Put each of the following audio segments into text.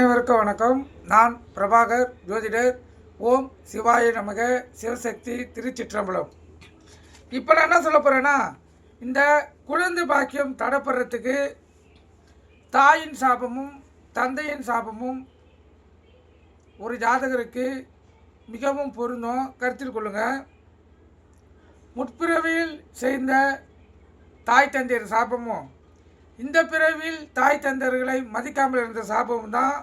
அனைவருக்கும் வணக்கம். நான் பிரபாகர் ஜோதிடர். ஓம் சிவாய நமக. சிவசக்தி திருச்சிற்றம்பலம். இப்போ நான் என்ன சொல்ல போகிறேன்னா, இந்த குழந்தை பாக்கியம் தடைப்படுறதுக்கு தாயின் சாபமும் தந்தையின் சாபமும் ஒரு ஜாதகருக்கு மிகவும் பொருந்தும். கருத்தில் கொள்ளுங்கள். முற்பிறவியில் செய்த தாய் தந்தையர் சாபமும் இந்த பிறவியில் தாய் தந்தையர்களை மதிக்காமல் இருந்த சாபமும் தான்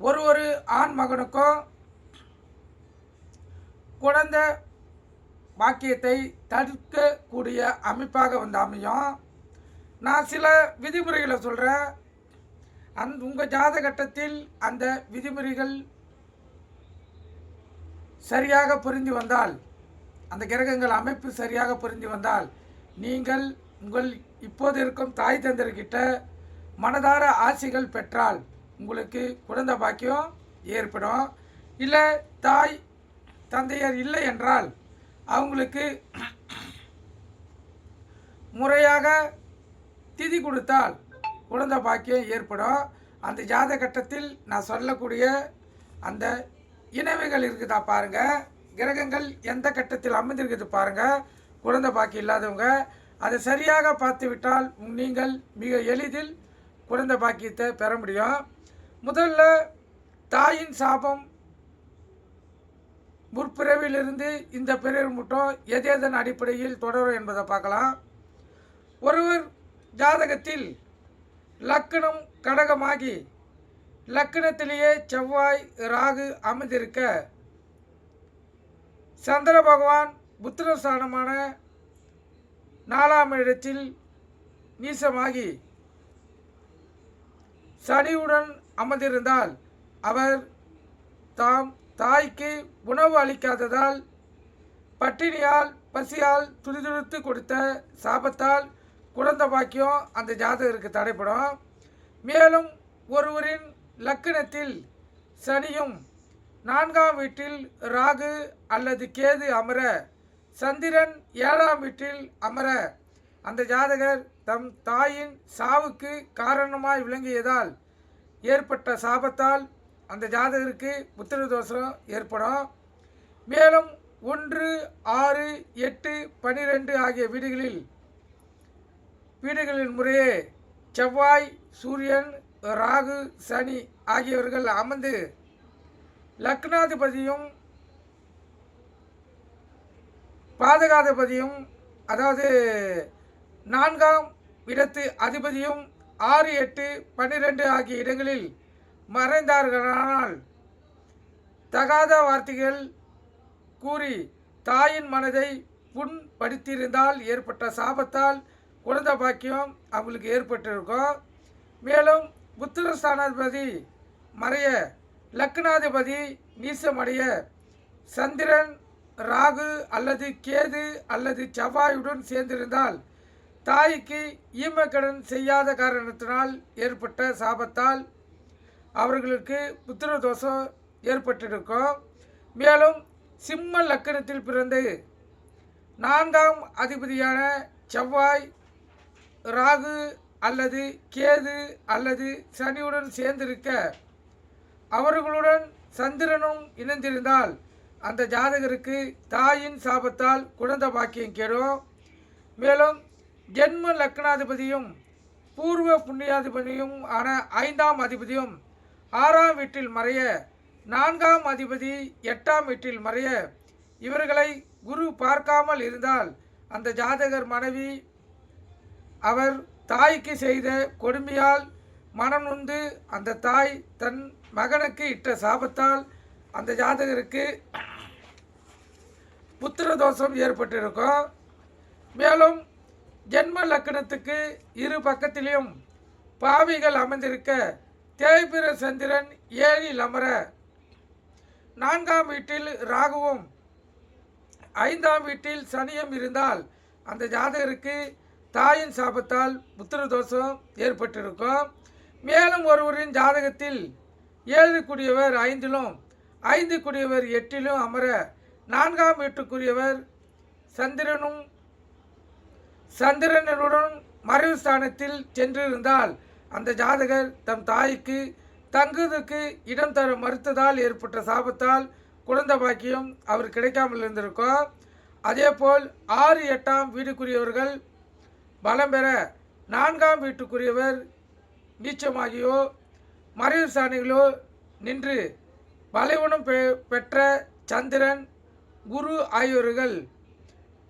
ஒரு ஆண் மகனுக்கும் குழந்தை பாக்கியத்தை தடுக்கக்கூடிய அமைப்பாக வந்து அமையும். நான் சில விதிமுறைகளை சொல்கிறேன். உங்கள் ஜாதகட்டத்தில் அந்த விதிமுறைகள் சரியாக பொருந்தி வந்தால், அந்த கிரகங்கள் அமைப்பு சரியாக பொருந்தி வந்தால், நீங்கள் உங்கள் இப்போது இருக்கும் தாய் தந்தையர்கிட்ட மனதார ஆசைகள் பெற்றால் உங்களுக்கு குழந்தை பாக்கியம் ஏற்படும். இல்லை தாய் தந்தையர் இல்லை என்றால் அவங்களுக்கு முறையாக திதி கொடுத்தால் குழந்தை பாக்கியம் ஏற்படும். அந்த ஜாதகட்டத்தில் நான் சொல்லக்கூடிய அந்த இணைவுகள் இருக்குதா பாருங்கள். கிரகங்கள் எந்த கட்டத்தில் அமைந்திருக்குது பாருங்கள். குழந்தை பாக்கியம் இல்லாதவங்க அதை சரியாக பார்த்து விட்டால் நீங்கள் மிக எளிதில் குழந்தை பாக்கியத்தை பெற முடியும். முதல்ல தாயின் சாபம் முற்பிறவிலிருந்து இந்த பிறவி மட்டும் எதன் அடிப்படையில் தொடரும் என்பதை பார்க்கலாம். ஒருவர் ஜாதகத்தில் லக்னம் கடகமாகி லக்னத்திலேயே செவ்வாய் ராகு அமைந்திருக்க, சந்திர பகவான் புத்திரஸ்தானமான 4ஆம் இடத்தில் நீசமாகி சனியுடன் அமர்ந்திருந்தால், அவர் தாம் தாய்க்கு உணவு அளிக்காததால் பட்டினியால் பசியால் துடிதுடித்து கொடுத்த சாபத்தால் குழந்தை பாக்கியம் அந்த ஜாதகருக்கு தடைப்படும். மேலும் ஒருவரின் லக்கணத்தில் சனியும் 4ஆம் வீட்டில் ராகு அல்லது கேது அமர, சந்திரன் 7ஆம் வீட்டில் அமர, அந்த ஜாதகர் தம் தாயின் சாவுக்கு காரணமாய் விளங்கியதால் ஏற்பட்ட சாபத்தால் அந்த ஜாதகருக்கு புத்திர தோஷம் ஏற்படும். மேலும் 1, 6, 8, 12 ஆகிய வீடுகளில் முறையே செவ்வாய், சூரியன், ராகு, சனி ஆகியவர்கள் அமர்ந்து லக்னாதிபதியும் பாதகாதிபதியும், அதாவது 4ஆம் இடத்து அதிபதியும் 6, 8, 12 ஆகிய இடங்களில் மறைந்தார்களானால் தகாத வார்த்தைகள் கூறி தாயின் மனதை புண்படுத்தியிருந்தால் ஏற்பட்ட சாபத்தால் குழந்தை பாக்கியம் அவங்களுக்கு ஏற்பட்டிருக்கும். மேலும் புத்திரஸ்தானாதிபதி மறைய, லக்னாதிபதி நீசமடைய, சந்திரன் ராகு அல்லது கேது அல்லது செவ்வாயுடன் சேர்ந்திருந்தால் தாய்க்கு ஈமக்கடன் செய்யாத காரணத்தினால் ஏற்பட்ட சாபத்தால் அவர்களுக்கு புத்திர தோஷம் ஏற்பட்டிருக்கும். மேலும் சிம்ம லக்கணத்தில் பிறந்து 4ஆம் அதிபதியான செவ்வாய், ராகு அல்லது கேது அல்லது சனியுடன் சேர்ந்திருக்க, அவர்களுடன் சந்திரனும் இணைந்திருந்தால் அந்த ஜாதகருக்கு தாயின் சாபத்தால் குழந்தை பாக்கியம் கெடும். மேலும் ஜென்ம லக்னாதிபதியும் பூர்வ புண்ணியாதிபதியும் ஆன 5ஆம் அதிபதியும் 6ஆம் வீட்டில் மறைய, 4ஆம் அதிபதி 8ஆம் வீட்டில் மறைய, இவர்களை குரு பார்க்காமல் இருந்தால் அந்த ஜாதகர் மனைவி அவர் தாய்க்கு செய்த கொடுமையால் மனம் நொந்து அந்த தாய் தன் மகனுக்கு இட்ட சாபத்தால் அந்த ஜாதகருக்கு புத்திர தோஷம் ஏற்பட்டிருக்கும். மேலும் ஜென்ம லக்கணத்துக்கு இரு பக்கத்திலும் பாவிகள் அமைந்திருக்க, தேய்பிர சந்திரன் 7இல் அமர, 4ஆம் வீட்டில் ராகுவும் 5ஆம் வீட்டில் சனியும் இருந்தால் அந்த ஜாதகருக்கு தாயின் சாபத்தால் புத்திர தோஷம் ஏற்பட்டிருக்கும். மேலும் ஒருவரின் ஜாதகத்தில் 7 குடியவர் 5லும் 5 குடியவர் 8லும் அமர, 4ஆம் வீட்டுக்குரியவர் சந்திரனுடன் மறைவு ஸ்தானத்தில் சென்றிருந்தால் அந்த ஜாதகர் தம் தாய்க்கு தங்குவதற்கு இடம் தர மறுத்ததால் ஏற்பட்ட சாபத்தால் குழந்தை பாக்கியம் அவர் கிடைக்காமல் இருந்திருக்கும். அதேபோல் 6, 8ஆம் வீடுக்குரியவர்கள் பலம் பெற 4ஆம் வீட்டுக்குரியவர் நீச்சமாகியோ மறைவு சாணிகளோ நின்று பலவீனம் பெற்ற சந்திரன், குரு ஆகியோர்கள்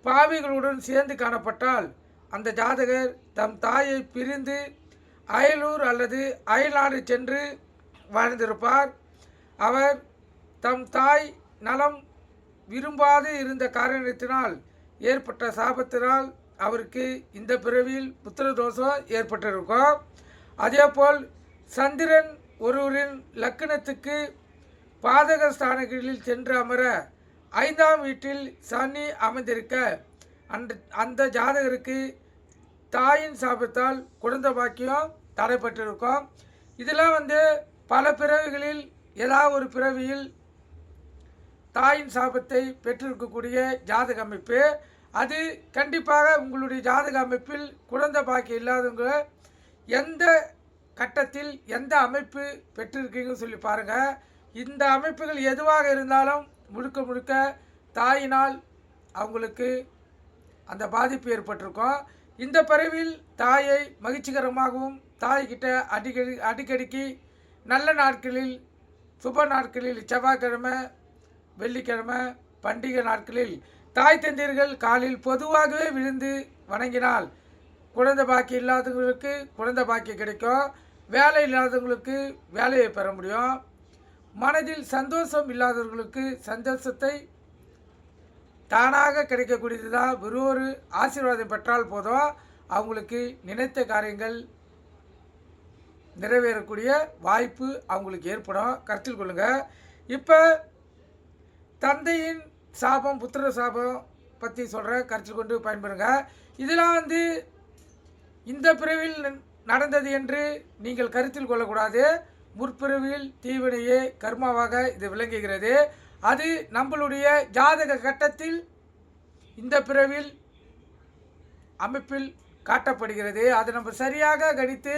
பாவிகளுடன் சேர்ந்து காணப்பட்டால் அந்த ஜாதகர் தம் தாயை பிரிந்து அயலூர் அல்லது அயல்நாடு சென்று வாழ்ந்திருப்பார். அவர் தம் தாய் நலம் விரும்பாது இருந்த காரணத்தினால் ஏற்பட்ட சாபத்தினால் அவருக்கு இந்த பிறவியில் புத்திர தோஷம் ஏற்பட்டிருக்கும். அதேபோல் சந்திரன் ஒருவரின் லக்கணத்துக்கு பாதக ஸ்தானங்களில் சென்று அமர 5ஆம் வீட்டில் சனி அமைந்திருக்க அந்த ஜாதகருக்கு தாயின் சாபத்தால் குழந்தை பாக்கியம் தடைப்பட்டிருக்கும். இதெல்லாம் பல பிறவிகளில் ஏதாவது ஒரு பிறவியில் தாயின் சாபத்தை பெற்றிருக்கக்கூடிய ஜாதக அமைப்பு. அது கண்டிப்பாக உங்களுடைய ஜாதக அமைப்பில் குழந்தை பாக்கியம் இல்லாதவங்க எந்த கட்டத்தில் எந்த அமைப்பு பெற்றிருக்கீங்கன்னு சொல்லி பாருங்கள். இந்த அமைப்புகள் எதுவாக இருந்தாலும் முழுக்க முழுக்க தாயினால் அவங்களுக்கு அந்த பாதிப்பு ஏற்பட்டிருக்கும். இந்த பிறவியில் தாயை மகிழ்ச்சிகரமாகவும் தாய்கிட்ட அடிக்கடிக்கு நல்ல நாட்களில் சுப நாட்களில் செவ்வாய்க்கிழமை, வெள்ளிக்கிழமை, பண்டிகை நாட்களில் தாய் தந்தையர்கள் காலில் பொதுவாகவே விழுந்து வணங்கினால் குழந்தை பாக்கியம் இல்லாதவங்களுக்கு குழந்தை பாக்கியம் கிடைக்கும். வேலை இல்லாதவங்களுக்கு வேலையை பெற முடியும். மனதில் சந்தோஷம் இல்லாதவர்களுக்கு சந்தோஷத்தை தானாக கிடைக்கக்கூடியது தான். ஒரு ஆசீர்வாதம் பெற்றால் போதும் அவங்களுக்கு நினைத்த காரியங்கள் நிறைவேறக்கூடிய வாய்ப்பு அவங்களுக்கு ஏற்படும். கருத்தில் கொள்ளுங்கள். இப்போ தந்தையின் சாபம், புத்திர சாபம் பற்றி சொல்கிற கருத்தில் கொண்டு பயன்படுங்க. இதெல்லாம் இந்த பிறவியில் நடந்தது என்று நீங்கள் கருத்தில் கொள்ளக்கூடாது. முற்பிறவியில் தீவினையே கர்மாவாக இது விளங்குகிறது. அது நம்மளுடைய ஜாதக கட்டத்தில் இந்த பிறவியில் அமைப்பில் காட்டப்படுகிறது. அது நம்ம சரியாக கணித்து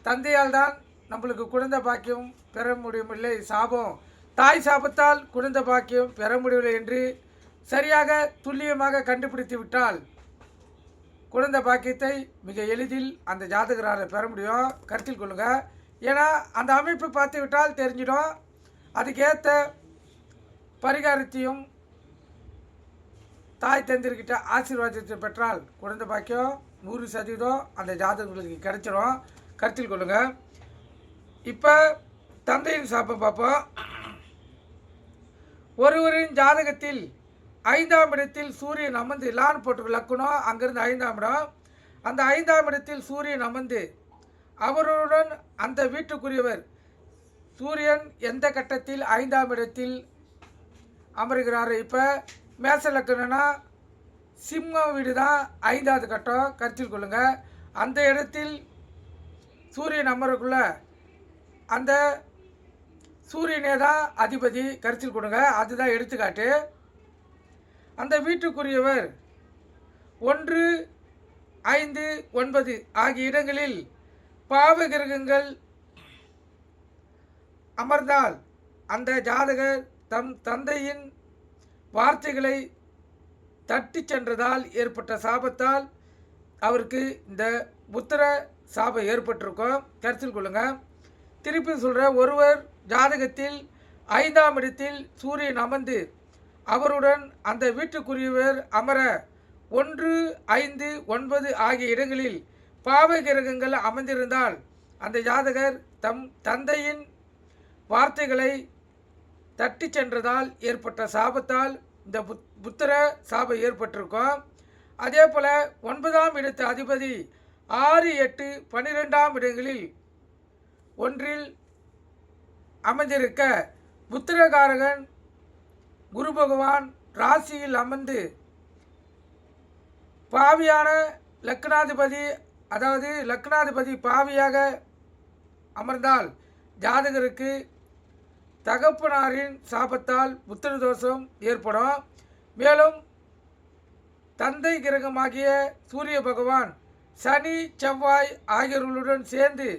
தந்தையால் தான் நம்மளுக்கு குழந்தை பாக்கியம் பெற முடியவில்லை, சாபம் தாய் சாபத்தால் குழந்தை பாக்கியம் பெற முடியவில்லை என்று சரியாக துல்லியமாக கண்டுபிடித்து விட்டால் குழந்தை பாக்கியத்தை மிக எளிதில் அந்த ஜாதகரால் பெற முடியும். கருத்தில் கொள்ளுங்கள். ஏன்னா அந்த அமைப்பு பார்த்து விட்டால் தெரிஞ்சிடும். அதுக்கேற்ற பரிகாரத்தையும் தாய் தந்திரிக்கிட்ட ஆசீர்வாதத்தை பெற்றால் குழந்தை பாக்கியம் 100% அந்த ஜாதகங்களுக்கு கிடைச்சிடும். கருத்தில் கொள்ளுங்கள். இப்போ தந்தையின் சாபம் பார்ப்போம். ஒருவரின் ஜாதகத்தில் 5ஆம் இடத்தில் சூரியன் அமர்ந்து லான் போட்டு லக்கணும். அங்கிருந்து 5ஆம் இடம். அந்த 5ஆம் இடத்தில் சூரியன் அமர்ந்து அவருடன் அந்த வீட்டுக்குரியவர் சூரியன் எந்த கட்டத்தில் 5ஆம் இடத்தில் அமர்கிறார். இப்போ மேச லக்கணம்னா சிம்மம் வீடு தான் 5ஆவது கட்டம். கருத்தில் கொள்ளுங்கள். அந்த இடத்தில் சூரியன் அமரக்குள்ள அந்த சூரியனே தான் அதிபதி. கருத்தில் கொடுங்க. அதுதான் எடுத்துக்காட்டு. அந்த வீட்டுக்குரியவர் 1, 5, 9 ஆகிய இடங்களில் பாவ கிரகங்கள் அமர்ந்தால் அந்த ஜாதகர் தம் தந்தையின் வார்த்தைகளை தட்டி சென்றதால் ஏற்பட்ட சாபத்தால் அவருக்கு இந்த புத்திர சாபம் ஏற்பட்டிருக்கும். கருத்தில் கொள்ளுங்கள். திருப்பி சொல்கிற ஒருவர் ஜாதகத்தில் 5ஆம் இடத்தில் சூரியன் அமர்ந்து அவருடன் அந்த வீட்டுக்குரியவர் அமர 1, 5, 9 ஆகிய இடங்களில் பாவ கிரகங்கள் அமர்ந்திருந்தால் அந்த ஜாதகர் தம் தந்தையின் வார்த்தைகளை தட்டி சென்றதால் ஏற்பட்ட சாபத்தால் இந்த புத்திர சாபம் ஏற்பட்டிருக்கும். அதே போல் 9ஆம் இடத்து அதிபதி 6, 8, 12ஆம் இடங்களில் ஒன்றில் அமைந்திருக்க புத்திரகாரகன் குரு பகவான் ராசியில் அமர்ந்து பாவியான லக்னாதிபதி, அதாவது லக்னாதிபதி பாவியாக அமர்ந்தால் ஜாதகருக்கு தகப்பனாரின் சாபத்தால் புத்திர தோஷம் ஏற்படும். மேலும் தந்தை கிரகமாகிய சூரிய பகவான் சனி, செவ்வாய் ஆகியோர்களுடன் சேர்ந்து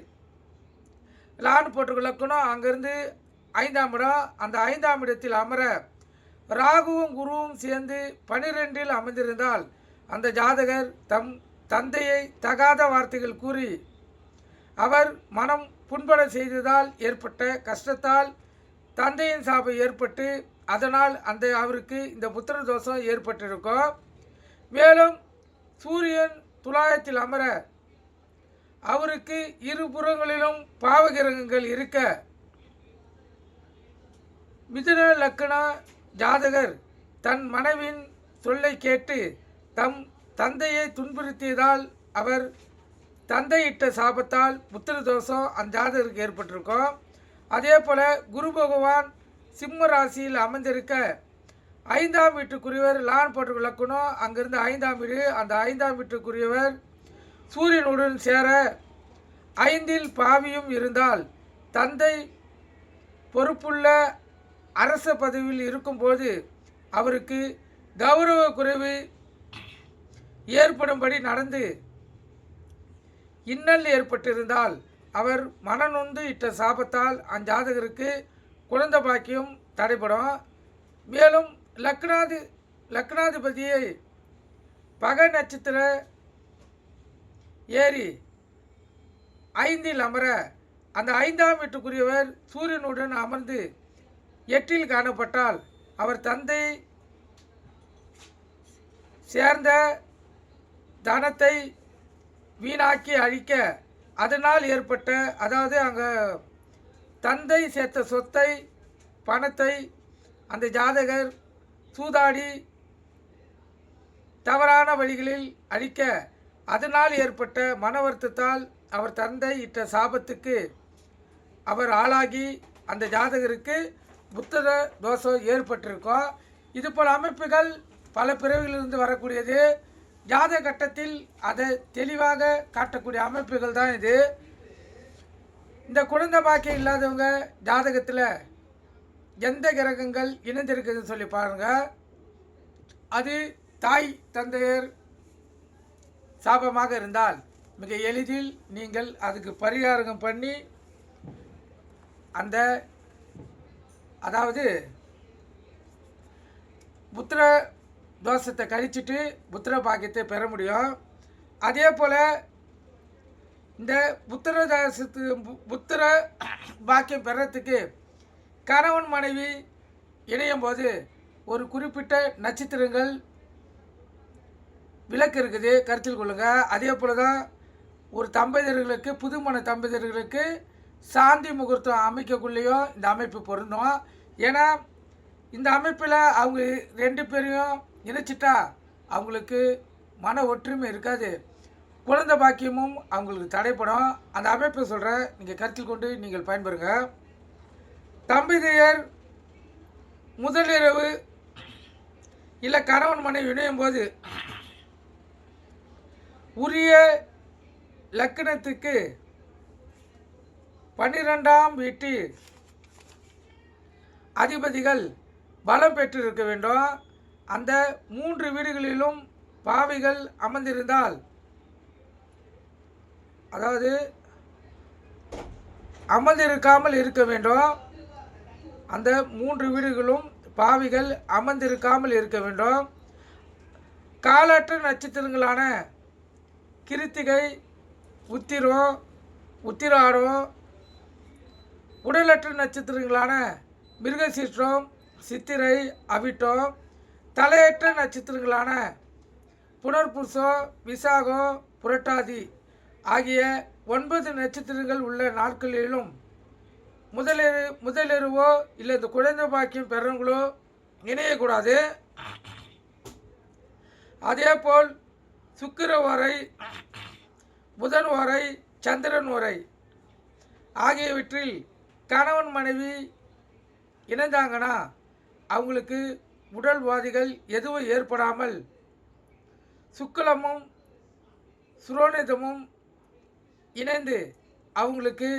லான்னு போட்டு லக்கணம் அங்கேருந்து 5ஆம் இடம். அந்த 5ஆம் இடத்தில் அமர ராகுவும் குருவும் சேர்ந்து 12இல் அமர்ந்திருந்தால் அந்த ஜாதகர் தம் தந்தையை தகாத வார்த்தைகள் கூறி அவர் மனம் புண்பட செய்ததால் ஏற்பட்ட கஷ்டத்தால் தந்தையின் சாபம் ஏற்பட்டு அதனால் அவருக்கு இந்த புத்திர தோஷம் ஏற்பட்டிருக்கும். மேலும் சூரியன் துலாயத்தில் அமர அவருக்கு இருபுறங்களிலும் பாவகிரகங்கள் இருக்க மிதுன லக்ன ஜாதகர் தன் மனைவின் சொல்லை கேட்டு தம் தந்தையை துன்புறுத்தியதால் அவர் தந்தையிட்ட சாபத்தால் புத்திர தோஷம் அந்த ஜாதகருக்கு ஏற்பட்டிருக்கும். அதே போல் குரு பகவான் சிம்ம ராசியில் அமர்ந்திருக்க 5ஆம் வீட்டுக்குரியவர் லான் போட்டு விளக்கணும். அங்கிருந்து 5ஆம் வீடு. அந்த 5ஆம் வீட்டுக்குரியவர் சூரியனுடன் சேர 5இல் பாவியும் இருந்தால் தந்தை பொறுப்புள்ள அரச பதவியில் இருக்கும்போது அவருக்கு கௌரவ குறைவு ஏற்படும்படி நடந்து இன்னல் ஏற்பட்டிருந்தால் அவர் மனநொந்து இட்ட சாபத்தால் அஞ்சாதகருக்கு குழந்தை பாக்கியம் தடைபடும். மேலும் லக்னாதிபதியை பகை நட்சத்திர ஏறி 5இல் அமர அந்த 5ஆம் வீட்டுக்குரியவர் சூரியனுடன் அமர்ந்து 8இல் காணப்பட்டால் அவர் தந்தை சேர்ந்த தனத்தை வீணாக்கி அழிக்க அதனால் ஏற்பட்ட அதாவது அங்கே தந்தை சேர்த்த சொத்தை பணத்தை அந்த ஜாதகர் சூதாடி தவறான வழிகளில் அழிக்க அதனால் ஏற்பட்ட மன வருத்தத்தால் அவர் தந்தை இட்ட சாபத்துக்கு அவர் ஆளாகி அந்த ஜாதகருக்கு புத்திர தோஷம் ஏற்பட்டிருக்கும். இது போல் அமைப்புகள் பல பிறவிலிருந்து வரக்கூடியது. ஜாதக கட்டத்தில் அதை தெளிவாக காட்டக்கூடிய அமைப்புகள் தான் இது. இந்த குழந்தை பாக்கியம் இல்லாதவங்க ஜாதகத்தில் எந்த கிரகங்கள் இணைந்திருக்குதுன்னு சொல்லி பாருங்கள். அது தாய் தந்தையர் சாபமாக இருந்தால் மிக எளிதில் நீங்கள் அதுக்கு பரிகாரம் பண்ணி அந்த அதாவது புத்திர தோஷத்தை கழிச்சிட்டு புத்திர பாக்கியத்தை பெற முடியும். அதே போல் இந்த புத்திர பாக்கியம் பெறத்துக்கு கணவன் மனைவி இணையும் போது ஒரு குறிப்பிட்ட நட்சத்திரங்கள் விலக்கு இருக்குது, கருத்தில் கொள்ளுங்கள். அதே போல் தான் ஒரு தம்பதியர்களுக்கு புதுமண தம்பதியர்களுக்கு சாந்தி முகூர்த்தம் அமைக்கக்குள்ளேயும் இந்த அமைப்பு பொருந்தும். ஏன்னா இந்த அமைப்பில் அவங்க 2 பேரையும் இணைச்சிட்டா அவங்களுக்கு மன ஒற்றுமை இருக்காது, குழந்தை பாக்கியமும் அவங்களுக்கு தடைப்படும். அந்த அமைப்பை சொல்கிறேன், நீங்கள் கருத்தில் கொண்டு நீங்கள் பயன்பெறுங்க. தம்பதியர் முதலிரவு இல்லை கணவன் மனைவி இணையும் போது உரிய லக்கணத்துக்கு 12ஆம் வீட்டில் அதிபதிகள் பலம் பெற்றிருக்க வேண்டும். அந்த 3 வீடுகளிலும் பாவிகள் அமர்ந்திருந்தால் அதாவது அமர்ந்திருக்காமல் இருக்க வேண்டும். அந்த 3 வீடுகளும் பாவிகள் அமர்ந்திருக்காமல் இருக்க வேண்டும். காலற்ற நட்சத்திரங்களான கிருத்திகை, உத்திராடம், உடலற்ற நட்சத்திரங்களான மிருகசீற்றம், சித்திரை, அவிட்டம், தலையற்ற நட்சத்திரங்களான புனர்பூசம், விசாகம், புரட்டாதி ஆகிய 9 நட்சத்திரங்கள் உள்ள நாட்களிலும் முதலிரவோ இல்லை இந்த குழந்தை பாக்கியம் பெறவங்களோ இணையக்கூடாது. அதேபோல் சுக்கிர வரை, புதன் வரை, சந்திரன் வரை ஆகியவற்றில் கணவன் மனைவி இணைந்தாங்கன்னா அவங்களுக்கு உடல்வாதிகள் எதுவும் ஏற்படாமல் சுக்கிலமும் சுரோனிதமும் இணைந்து அவங்களுக்கு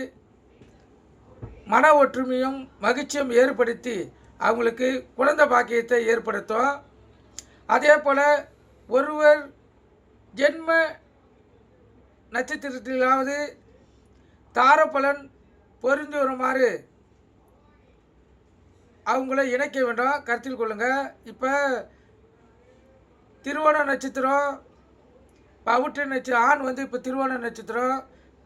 மன ஒற்றுமையும் மகிழ்ச்சியும் ஏற்படுத்தி அவங்களுக்கு குழந்தை பாக்கியத்தை ஏற்படுத்தும். அதே போல் ஒருவர் ஜென்ம நட்சத்திரத்திலாவது தாரபலன் பொருந்தி வருமாறு அவங்கள இணைக்க வேண்டும், கருத்தில் கொள்ளுங்கள். இப்போ திருவோண நட்சத்திரம், பவுற்ற நட்சத்திரம், ஆண் வந்து இப்போ திருவோண நட்சத்திரம்,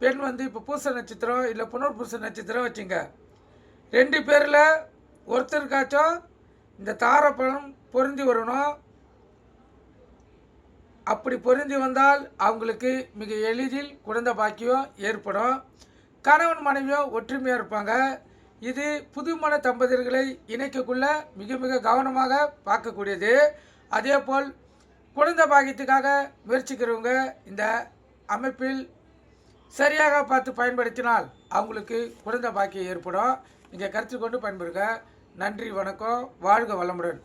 பெண் வந்து இப்போ பூச நட்சத்திரம் இல்லை புனர்பூச நட்சத்திரம் வச்சுங்க. 2 பேரில் ஒருத்தருக்காச்சும் இந்த தாரப்பழம் பொருந்தி வரணும். அப்படி பொருந்தி வந்தால் அவங்களுக்கு மிக எளிதில் குழந்தை பாக்கியம் ஏற்படும். கணவன் மனைவியும் ஒற்றுமையாக இருப்பாங்க. இது புதுமண தம்பதியர்களை இணைக்கக்குள்ள மிக மிக கவனமாக பார்க்கக்கூடியது. அதேபோல் குழந்தை பாக்கியத்துக்காக முயற்சிக்கிறவங்க இந்த அமைப்பில் சரியாக பார்த்து பயன்படுத்தினால் அவங்களுக்கு குழந்தை பாக்கியம் ஏற்படும். நீங்கள் கருத்தில் கொண்டு பயன்படுங்க. நன்றி, வணக்கம், வாழ்க வளமுடன்.